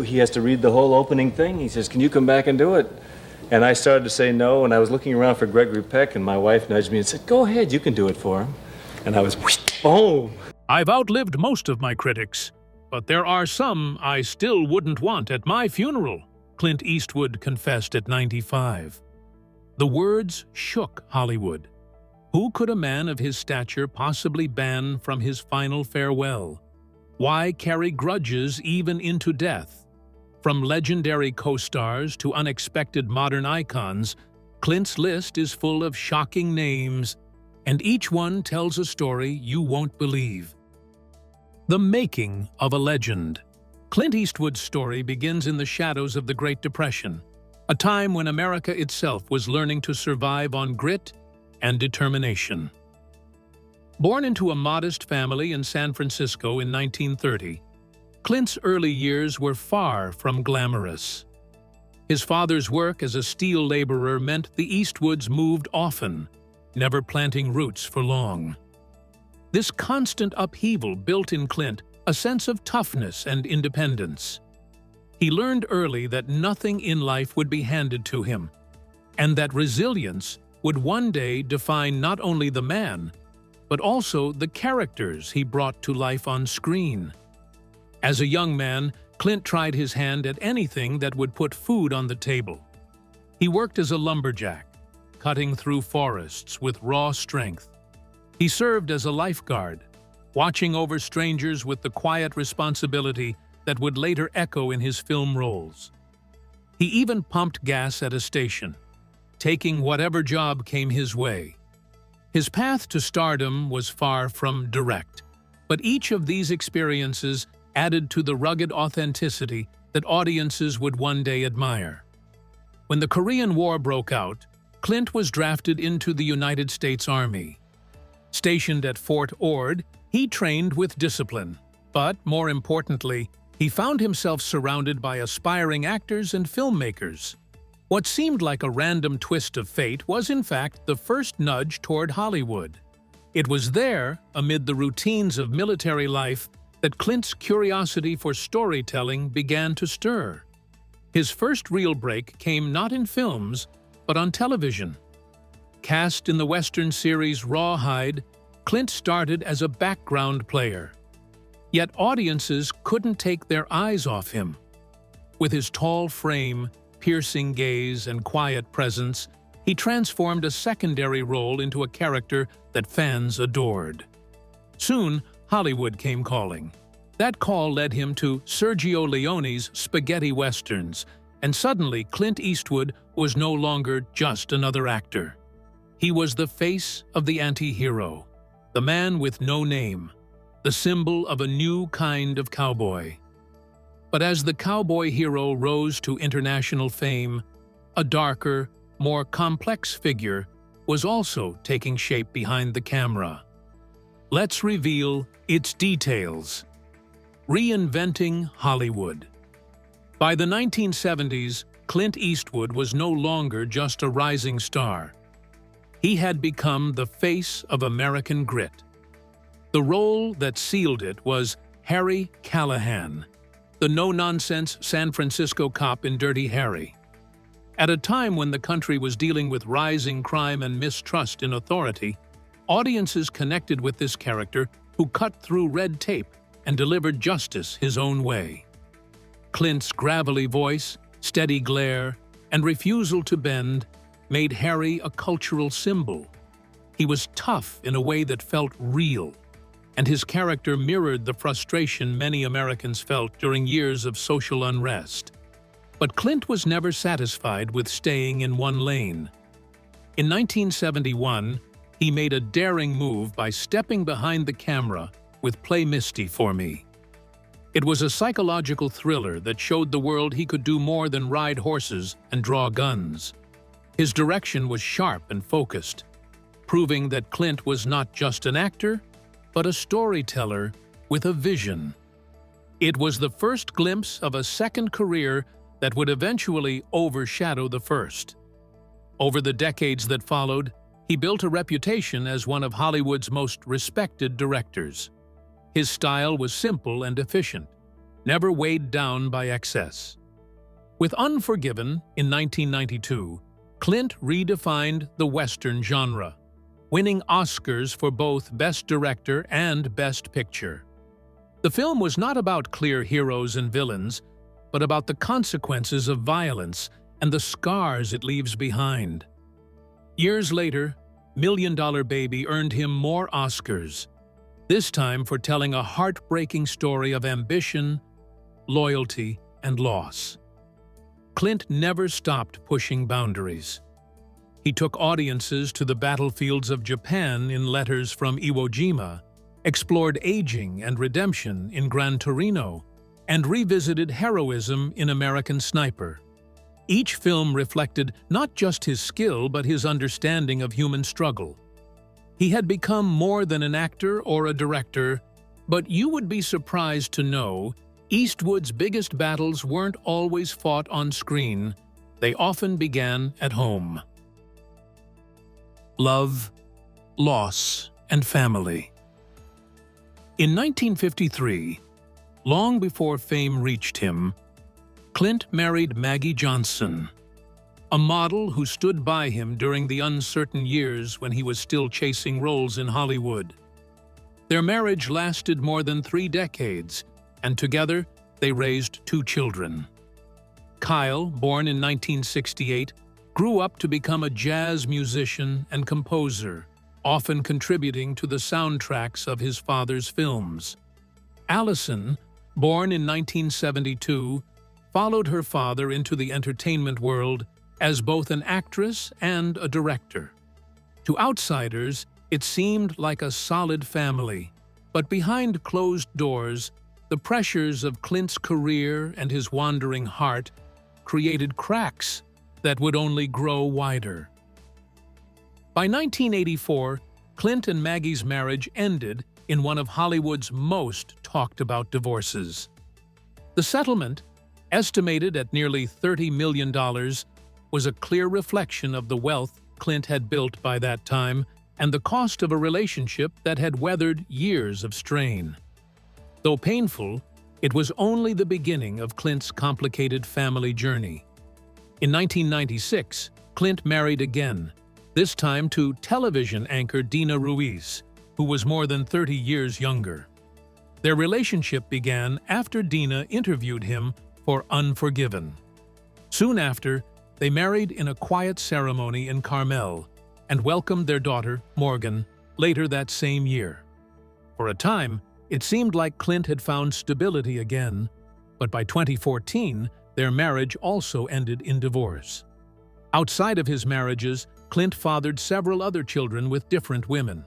he has to read the whole opening thing. He says, can you come back and do it? And I started to say no, and I was looking around for Gregory Peck, and my wife nudged me and said, go ahead, you can do it for him. And I was, boom. I've outlived most of my critics, but there are some I still wouldn't want at my funeral, Clint Eastwood confessed at 95. The words shook Hollywood. Who could a man of his stature possibly ban from his final farewell? Why carry grudges even into death? From legendary co-stars to unexpected modern icons, Clint's list is full of shocking names, and each one tells a story you won't believe. The making of a legend. Clint Eastwood's story begins in the shadows of the Great Depression, a time when America itself was learning to survive on grit and determination. Born into a modest family in San Francisco in 1930, Clint's early years were far from glamorous. His father's work as a steel laborer meant the Eastwoods moved often, never planting roots for long. This constant upheaval built in Clint a sense of toughness and independence. He learned early that nothing in life would be handed to him, and that resilience would one day define not only the man, but also the characters he brought to life on screen. As a young man, Clint tried his hand at anything that would put food on the table. He worked as a lumberjack, cutting through forests with raw strength. He served as a lifeguard, watching over strangers with the quiet responsibility that would later echo in his film roles. He even pumped gas at a station, taking whatever job came his way. His path to stardom was far from direct, but each of these experiences added to the rugged authenticity that audiences would one day admire. When the Korean War broke out, Clint was drafted into the United States Army. Stationed at Fort Ord, he trained with discipline, but more importantly, he found himself surrounded by aspiring actors and filmmakers. What seemed like a random twist of fate was in fact the first nudge toward Hollywood. It was there, amid the routines of military life, that Clint's curiosity for storytelling began to stir. His first real break came not in films, but on television. Cast in the Western series Rawhide, Clint started as a background player. Yet audiences couldn't take their eyes off him. With his tall frame, piercing gaze, and quiet presence, he transformed a secondary role into a character that fans adored. Soon, Hollywood came calling. That call led him to Sergio Leone's spaghetti westerns, and suddenly Clint Eastwood was no longer just another actor. He was the face of the anti-hero, the man with no name, the symbol of a new kind of cowboy. But as the cowboy hero rose to international fame, a darker, more complex figure was also taking shape behind the camera. Let's reveal its details. Reinventing Hollywood. By the 1970s, Clint Eastwood was no longer just a rising star. He had become the face of American grit. The role that sealed it was Harry Callahan, the no-nonsense San Francisco cop in Dirty Harry. At a time when the country was dealing with rising crime and mistrust in authority, audiences connected with this character who cut through red tape and delivered justice his own way. Clint's gravelly voice, steady glare, and refusal to bend made Harry a cultural symbol. He was tough in a way that felt real, and his character mirrored the frustration many Americans felt during years of social unrest. But Clint was never satisfied with staying in one lane. In 1971, he made a daring move by stepping behind the camera with Play Misty for Me. It was a psychological thriller that showed the world he could do more than ride horses and draw guns. His direction was sharp and focused, proving that Clint was not just an actor, but a storyteller with a vision. It was the first glimpse of a second career that would eventually overshadow the first. Over the decades that followed, he built a reputation as one of Hollywood's most respected directors. His style was simple and efficient, never weighed down by excess. With Unforgiven in 1992, Clint redefined the Western genre, winning Oscars for both Best Director and Best Picture. The film was not about clear heroes and villains, but about the consequences of violence and the scars it leaves behind. Years later, Million Dollar Baby earned him more Oscars, this time for telling a heartbreaking story of ambition, loyalty, and loss. Clint never stopped pushing boundaries. He took audiences to the battlefields of Japan in Letters from Iwo Jima, explored aging and redemption in Gran Torino, and revisited heroism in American Sniper. Each film reflected not just his skill but his understanding of human struggle. He had become more than an actor or a director, but you would be surprised to know Eastwood's biggest battles weren't always fought on screen. They often began at home. Love, loss, and family. In 1953, long before fame reached him, Clint married Maggie Johnson, a model who stood by him during the uncertain years when he was still chasing roles in Hollywood. Their marriage lasted more than 3 decades, and together they raised 2 children. Kyle, born in 1968, grew up to become a jazz musician and composer, often contributing to the soundtracks of his father's films. Allison, born in 1972, followed her father into the entertainment world as both an actress and a director. To outsiders, it seemed like a solid family, but behind closed doors, the pressures of Clint's career and his wandering heart created cracks that would only grow wider. By 1984, Clint and Maggie's marriage ended in one of Hollywood's most talked-about divorces. The settlement, estimated at nearly $30 million, was a clear reflection of the wealth Clint had built by that time and the cost of a relationship that had weathered years of strain. Though painful, it was only the beginning of Clint's complicated family journey. In 1996, Clint married again, this time to television anchor Dina Ruiz, who was more than 30 years younger. Their relationship began after Dina interviewed him for Unforgiven. Soon after, they married in a quiet ceremony in Carmel and welcomed their daughter, Morgan, later that same year. For a time, it seemed like Clint had found stability again, but by 2014, their marriage also ended in divorce. Outside of his marriages, Clint fathered several other children with different women.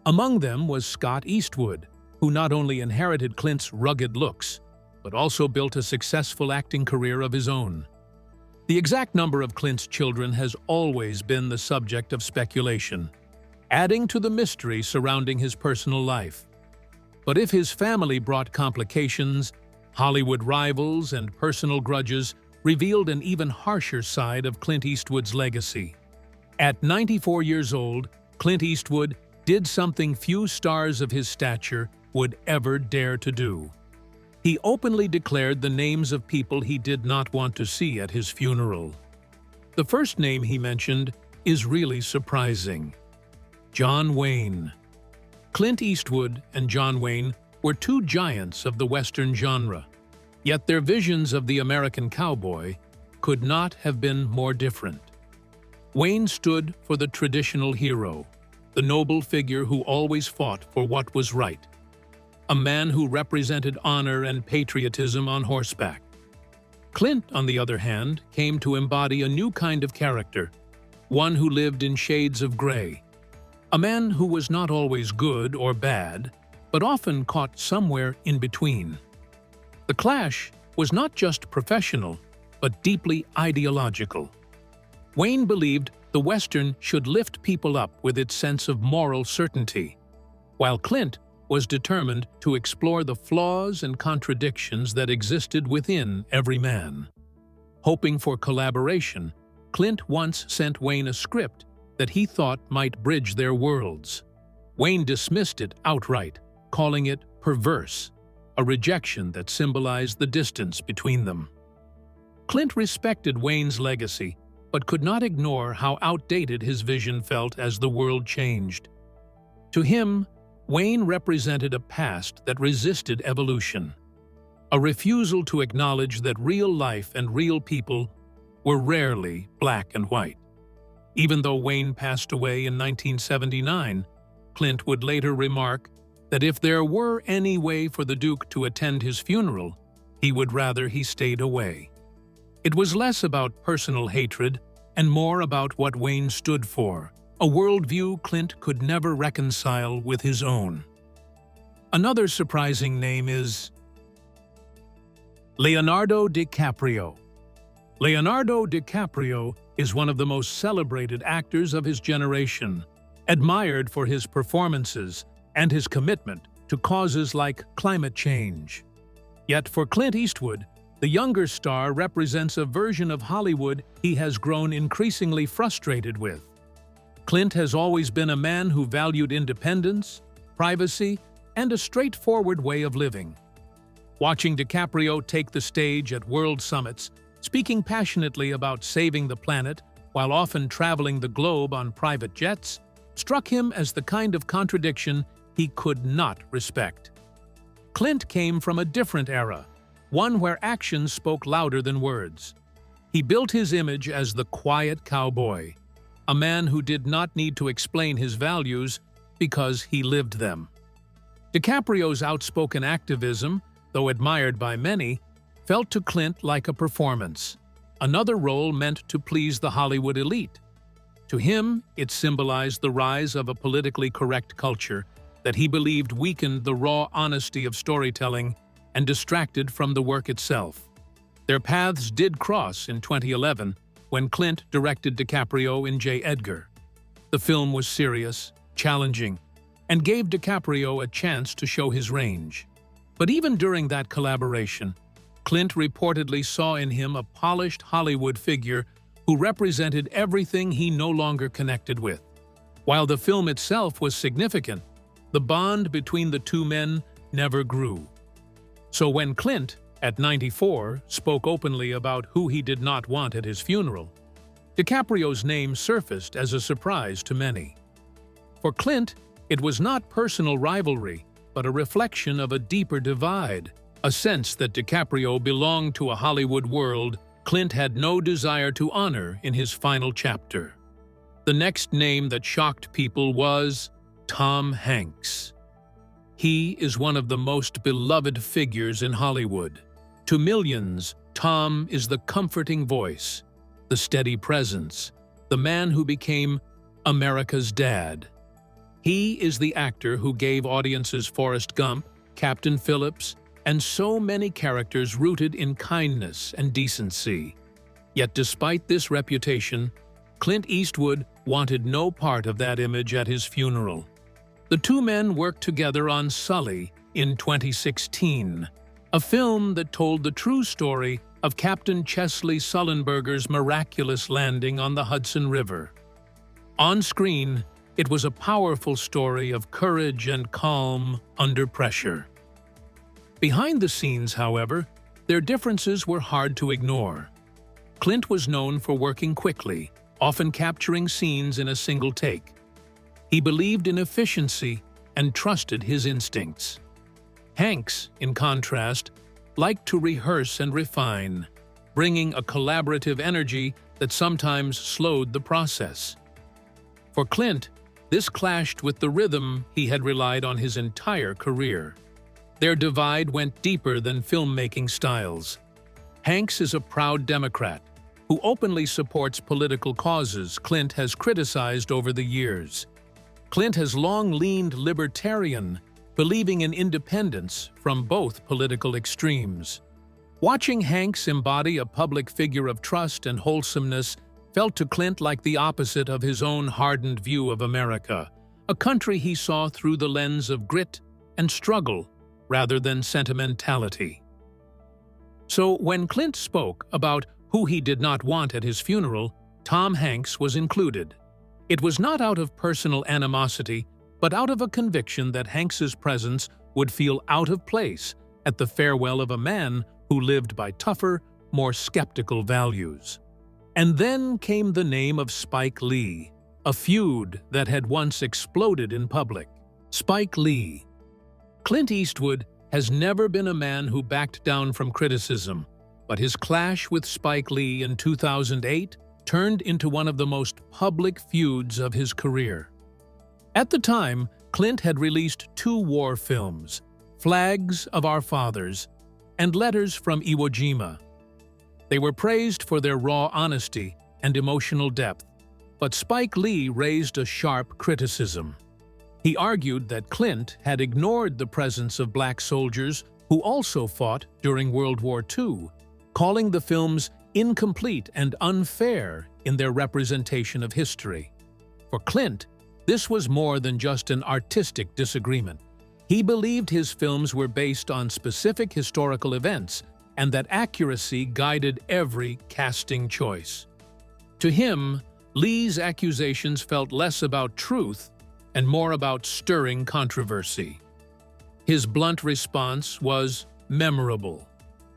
Among them was Scott Eastwood, who not only inherited Clint's rugged looks, but also built a successful acting career of his own. The exact number of Clint's children has always been the subject of speculation, adding to the mystery surrounding his personal life. But if his family brought complications, Hollywood rivals and personal grudges revealed an even harsher side of Clint Eastwood's legacy. At 94 years old, Clint Eastwood did something few stars of his stature would ever dare to do. He openly declared the names of people he did not want to see at his funeral. The first name he mentioned is really surprising: John Wayne. Clint Eastwood and John Wayne were 2 giants of the Western genre, yet their visions of the American cowboy could not have been more different. Wayne stood for the traditional hero, the noble figure who always fought for what was right, a man who represented honor and patriotism on horseback. Clint, on the other hand, came to embody a new kind of character, one who lived in shades of gray, a man who was not always good or bad, but often caught somewhere in between. The clash was not just professional, but deeply ideological. Wayne believed the Western should lift people up with its sense of moral certainty, while Clint was determined to explore the flaws and contradictions that existed within every man. Hoping for collaboration, Clint once sent Wayne a script that he thought might bridge their worlds. Wayne dismissed it outright, calling it perverse. a rejection that symbolized the distance between them. Clint respected Wayne's legacy, but could not ignore how outdated his vision felt as the world changed. To him, Wayne represented a past that resisted evolution, a refusal to acknowledge that real life and real people were rarely black and white. Even though Wayne passed away in 1979, Clint would later remark that if there were any way for the Duke to attend his funeral, he would rather he stayed away. It was less about personal hatred and more about what Wayne stood for, a worldview Clint could never reconcile with his own. Another surprising name is Leonardo DiCaprio. Leonardo DiCaprio is one of the most celebrated actors of his generation, admired for his performances and his commitment to causes like climate change. Yet for Clint Eastwood, the younger star represents a version of Hollywood he has grown increasingly frustrated with. Clint has always been a man who valued independence, privacy, and a straightforward way of living. Watching DiCaprio take the stage at world summits, speaking passionately about saving the planet while often traveling the globe on private jets, struck him as the kind of contradiction he could not respect. Clint came from a different era, one where actions spoke louder than words. He built his image as the quiet cowboy, a man who did not need to explain his values because he lived them. DiCaprio's outspoken activism, though admired by many, felt to Clint like a performance, another role meant to please the Hollywood elite. To him, it symbolized the rise of a politically correct culture that he believed weakened the raw honesty of storytelling and distracted from the work itself. Their paths did cross in 2011 when Clint directed DiCaprio in J. Edgar. The film was serious, challenging, and gave DiCaprio a chance to show his range. But even during that collaboration, Clint reportedly saw in him a polished Hollywood figure who represented everything he no longer connected with. While the film itself was significant, the bond between the two men never grew. So when Clint, at 94, spoke openly about who he did not want at his funeral, DiCaprio's name surfaced as a surprise to many. For Clint, it was not personal rivalry, but a reflection of a deeper divide, a sense that DiCaprio belonged to a Hollywood world Clint had no desire to honor in his final chapter. The next name that shocked people was Tom Hanks. He is one of the most beloved figures in Hollywood. To millions, Tom is the comforting voice, the steady presence, the man who became America's dad. He is the actor who gave audiences Forrest Gump, Captain Phillips, and so many characters rooted in kindness and decency. Yet despite this reputation, Clint Eastwood wanted no part of that image at his funeral. The two men worked together on Sully in 2016, a film that told the true story of Captain Chesley Sullenberger's miraculous landing on the Hudson River. On screen, it was a powerful story of courage and calm under pressure. Behind the scenes, however, their differences were hard to ignore. Clint was known for working quickly, often capturing scenes in a single take. He believed in efficiency and trusted his instincts. Hanks, in contrast, liked to rehearse and refine, bringing a collaborative energy that sometimes slowed the process. For Clint, this clashed with the rhythm he had relied on his entire career. Their divide went deeper than filmmaking styles. Hanks is a proud Democrat who openly supports political causes Clint has criticized over the years. Clint has long leaned libertarian, believing in independence from both political extremes. Watching Hanks embody a public figure of trust and wholesomeness felt to Clint like the opposite of his own hardened view of America, a country he saw through the lens of grit and struggle rather than sentimentality. So when Clint spoke about who he did not want at his funeral, Tom Hanks was included. It was not out of personal animosity, but out of a conviction that Hanks's presence would feel out of place at the farewell of a man who lived by tougher, more skeptical values. And then came the name of Spike Lee, a feud that had once exploded in public. Spike Lee. Clint Eastwood has never been a man who backed down from criticism, but his clash with Spike Lee in 2008 turned into one of the most public feuds of his career. At the time, Clint had released 2 war films, Flags of Our Fathers and Letters from Iwo Jima. They were praised for their raw honesty and emotional depth, but Spike Lee raised a sharp criticism. He argued that Clint had ignored the presence of black soldiers who also fought during World War II, calling the films incomplete and unfair in their representation of history. For Clint, this was more than just an artistic disagreement. He believed his films were based on specific historical events and that accuracy guided every casting choice. To him, Lee's accusations felt less about truth and more about stirring controversy. His blunt response was memorable.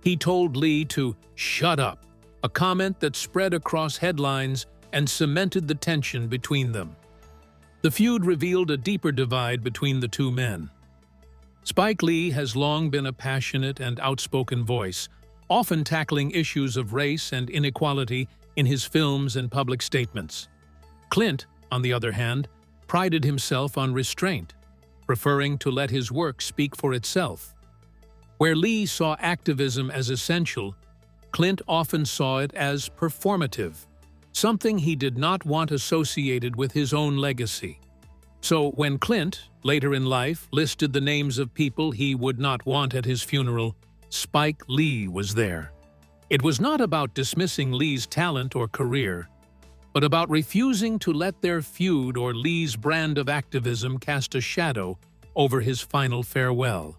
He told Lee to "shut up," a comment that spread across headlines and cemented the tension between them. The feud revealed a deeper divide between the two men. Spike Lee has long been a passionate and outspoken voice, often tackling issues of race and inequality in his films and public statements. Clint, on the other hand, prided himself on restraint, preferring to let his work speak for itself. Where Lee saw activism as essential, Clint often saw it as performative, something he did not want associated with his own legacy. So when Clint, later in life, listed the names of people he would not want at his funeral, Spike Lee was there. It was not about dismissing Lee's talent or career, but about refusing to let their feud or Lee's brand of activism cast a shadow over his final farewell.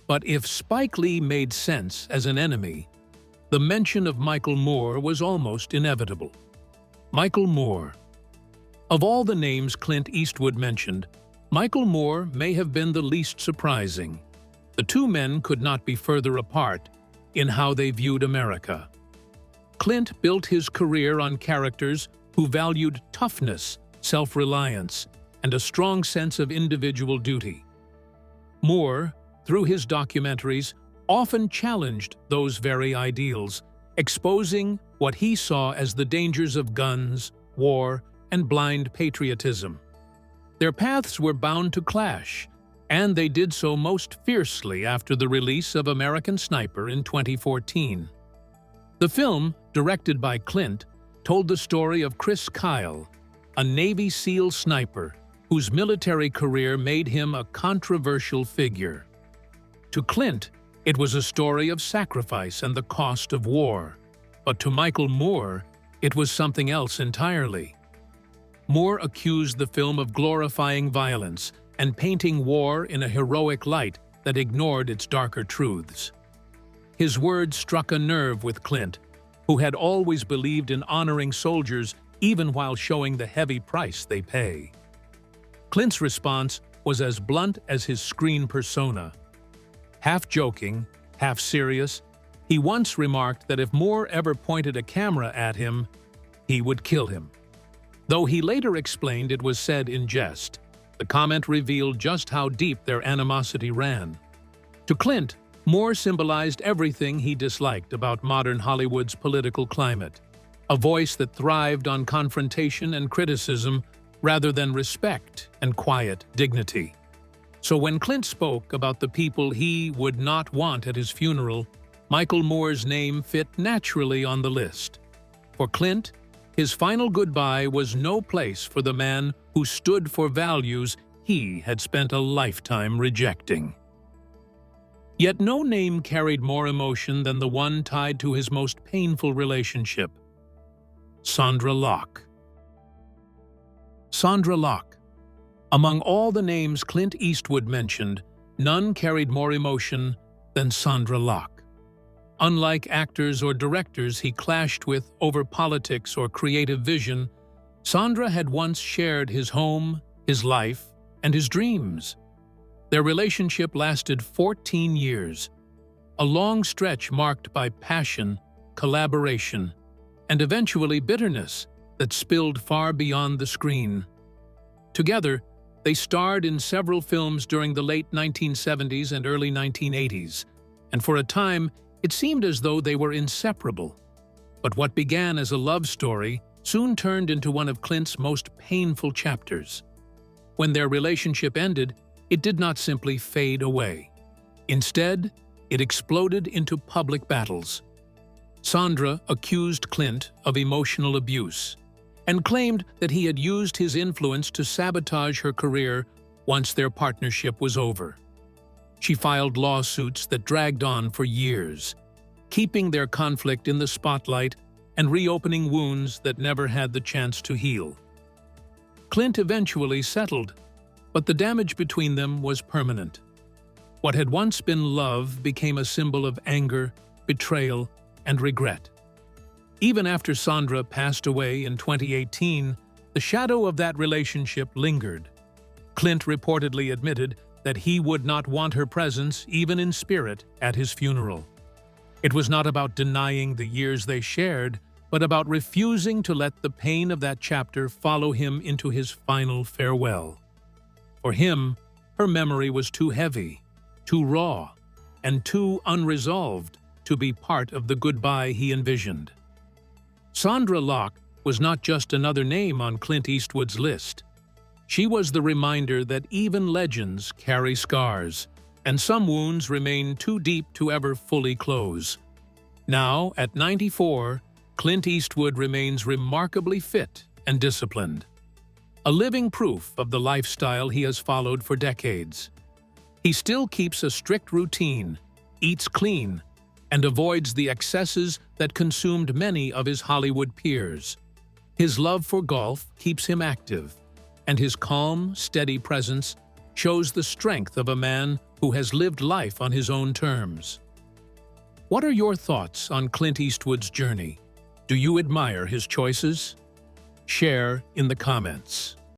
But if Spike Lee made sense as an enemy, the mention of Michael Moore was almost inevitable. Michael Moore. Of all the names Clint Eastwood mentioned, Michael Moore may have been the least surprising. The two men could not be further apart in how they viewed America. Clint built his career on characters who valued toughness, self-reliance, and a strong sense of individual duty. Moore, through his documentaries, often challenged those very ideals, exposing what he saw as the dangers of guns, war, and blind patriotism. Their paths were bound to clash, and they did so most fiercely after the release of American Sniper in 2014. The film, directed by Clint, told the story of Chris Kyle, a Navy SEAL sniper whose military career made him a controversial figure. To Clint, it was a story of sacrifice and the cost of war. But to Michael Moore, it was something else entirely. Moore accused the film of glorifying violence and painting war in a heroic light that ignored its darker truths. His words struck a nerve with Clint, who had always believed in honoring soldiers even while showing the heavy price they pay. Clint's response was as blunt as his screen persona. Half joking, half serious, he once remarked that if Moore ever pointed a camera at him, he would kill him. Though he later explained it was said in jest, the comment revealed just how deep their animosity ran. To Clint, Moore symbolized everything he disliked about modern Hollywood's political climate, a voice that thrived on confrontation and criticism rather than respect and quiet dignity. So when Clint spoke about the people he would not want at his funeral, Michael Moore's name fit naturally on the list. For Clint, his final goodbye was no place for the man who stood for values he had spent a lifetime rejecting. Yet no name carried more emotion than the one tied to his most painful relationship: Sondra Locke. Sondra Locke. Among all the names Clint Eastwood mentioned, none carried more emotion than Sondra Locke. Unlike actors or directors he clashed with over politics or creative vision, Sondra had once shared his home, his life, and his dreams. Their relationship lasted 14 years, a long stretch marked by passion, collaboration, and eventually bitterness that spilled far beyond the screen. Together, they starred in several films during the late 1970s and early 1980s, and for a time, it seemed as though they were inseparable. But what began as a love story soon turned into one of Clint's most painful chapters. When their relationship ended, it did not simply fade away. Instead, it exploded into public battles. Sandra accused Clint of emotional abuse and claimed that he had used his influence to sabotage her career once their partnership was over. She filed lawsuits that dragged on for years, keeping their conflict in the spotlight and reopening wounds that never had the chance to heal. Clint eventually settled, but the damage between them was permanent. What had once been love became a symbol of anger, betrayal, and regret. Even after Sandra passed away in 2018, the shadow of that relationship lingered. Clint reportedly admitted that he would not want her presence, even in spirit, at his funeral. It was not about denying the years they shared, but about refusing to let the pain of that chapter follow him into his final farewell. For him, her memory was too heavy, too raw, and too unresolved to be part of the goodbye he envisioned. Sandra Locke was not just another name on Clint Eastwood's list. She was the reminder that even legends carry scars, and some wounds remain too deep to ever fully close. Now, at 94, Clint Eastwood remains remarkably fit and disciplined, a living proof of the lifestyle he has followed for decades. He still keeps a strict routine, eats clean, and avoids the excesses that consumed many of his Hollywood peers. His love for golf keeps him active, and his calm, steady presence shows the strength of a man who has lived life on his own terms. What are your thoughts on Clint Eastwood's journey? Do you admire his choices? Share in the comments.